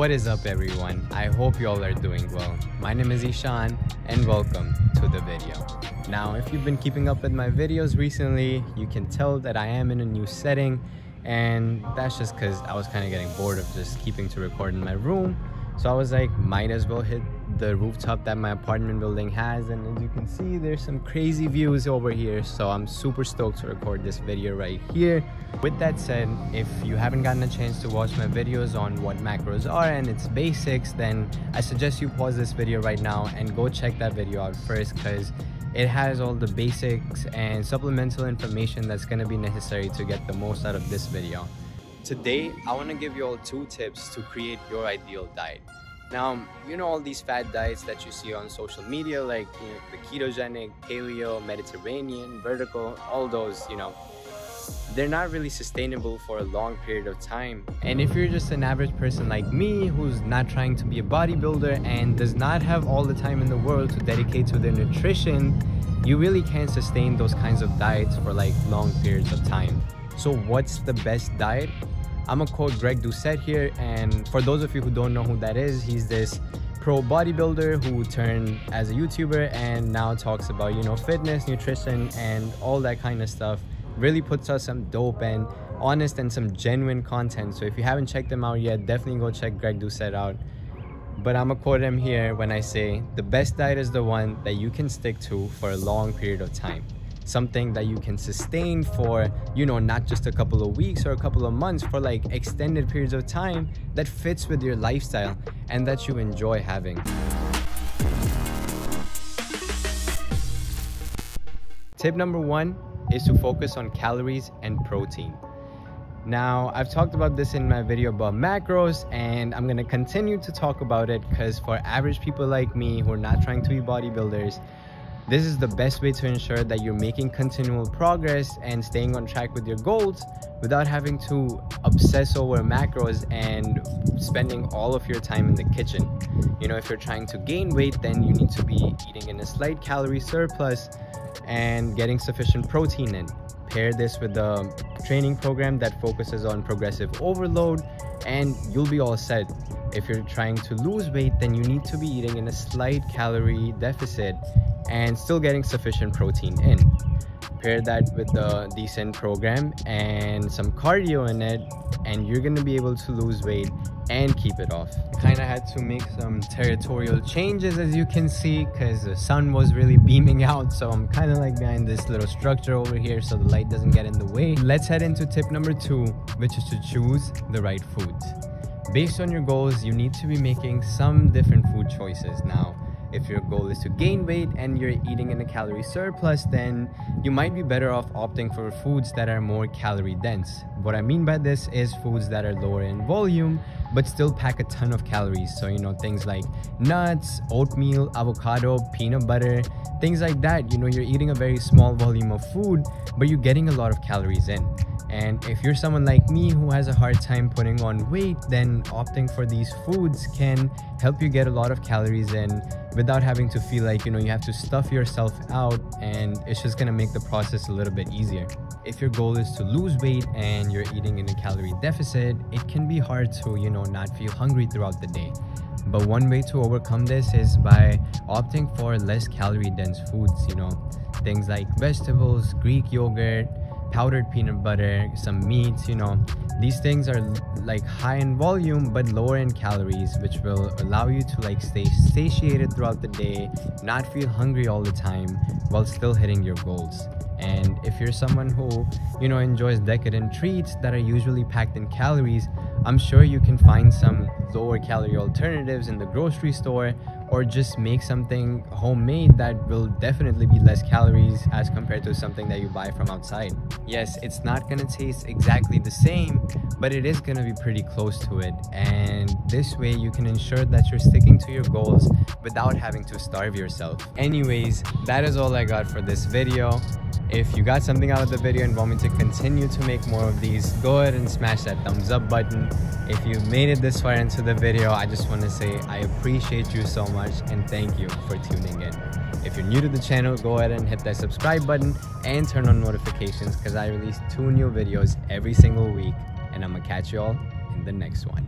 What is up everyone? I hope you all are doing well. My name is Ishaan and welcome to the video. Now, if you've been keeping up with my videos recently, you can tell that I am in a new setting, and that's just because I was kind of getting bored of just keeping to record in my room. So I was like, might as well hit the rooftop that my apartment building has, and as you can see, there's some crazy views over here, so I'm super stoked to record this video right here. With that said, if you haven't gotten a chance to watch my videos on what macros are and its basics, then I suggest you pause this video right now and go check that video out first, because it has all the basics and supplemental information that's going to be necessary to get the most out of this video. Today, I want to give you all 2 tips to create your ideal diet. Now, you know all these fad diets that you see on social media, like the ketogenic, paleo, Mediterranean, vertical, all those, they're not really sustainable for a long period of time. And if you're just an average person like me, who's not trying to be a bodybuilder and does not have all the time in the world to dedicate to their nutrition, you really can't sustain those kinds of diets for like long periods of time. So what's the best diet? I'm gonna quote Greg Doucette here, and for those of you who don't know who that is, he's this pro bodybuilder who turned as a YouTuber and now talks about fitness, nutrition, and all that kind of stuff. Really puts out some dope and honest and some genuine content. So if you haven't checked him out yet, definitely go check Greg Doucette out. But I'm gonna quote him here when I say the best diet is the one that you can stick to for a long period of time. Something that you can sustain for, not just a couple of weeks or a couple of months, for like extended periods of time, that fits with your lifestyle and that you enjoy having. Tip number 1 is to focus on calories and protein. Now, I've talked about this in my video about macros, and I'm going to continue to talk about it because for average people like me who are not trying to be bodybuilders, this is the best way to ensure that you're making continual progress and staying on track with your goals without having to obsess over macros and spending all of your time in the kitchen. If you're trying to gain weight, then you need to be eating in a slight calorie surplus and getting sufficient protein in. Pair this with a training program that focuses on progressive overload, and you'll be all set. If you're trying to lose weight, then you need to be eating in a slight calorie deficit and still getting sufficient protein in. Pair that with a decent program and some cardio in it, and you're going to be able to lose weight and keep it off. I kind of had to make some territorial changes, as you can see, because the sun was really beaming out, so I'm kind of like behind this little structure over here so the light doesn't get in the way. Let's head into tip number 2, which is to choose the right foods. Based on your goals, you need to be making some different food choices. Now, if your goal is to gain weight and you're eating in a calorie surplus, then you might be better off opting for foods that are more calorie dense. What I mean by this is foods that are lower in volume but still pack a ton of calories. So things like nuts, oatmeal, avocado, peanut butter, things like that. You're eating a very small volume of food, but you're getting a lot of calories in. And if you're someone like me who has a hard time putting on weight, then opting for these foods can help you get a lot of calories in without having to feel like you have to stuff yourself out, and it's just gonna make the process a little bit easier. If your goal is to lose weight and you're eating in a calorie deficit, it can be hard to not feel hungry throughout the day. But one way to overcome this is by opting for less calorie dense foods. Things like vegetables, Greek yogurt, powdered peanut butter, some meats. These things are like high in volume but lower in calories, which will allow you to stay satiated throughout the day, not feel hungry all the time while still hitting your goals. And if you're someone who enjoys decadent treats that are usually packed in calories, I'm sure you can find some lower calorie alternatives in the grocery store, or just make something homemade that will definitely be less calories as compared to something that you buy from outside. Yes, it's not gonna taste exactly the same, but it is gonna be pretty close to it. And this way you can ensure that you're sticking to your goals without having to starve yourself. Anyways, that is all I got for this video. If you got something out of the video and want me to continue to make more of these, go ahead and smash that thumbs up button. If you made it this far into the video, I just want to say I appreciate you so much and thank you for tuning in. If you're new to the channel, go ahead and hit that subscribe button and turn on notifications, because I release 2 new videos every single week, and I'm gonna catch you all in the next one.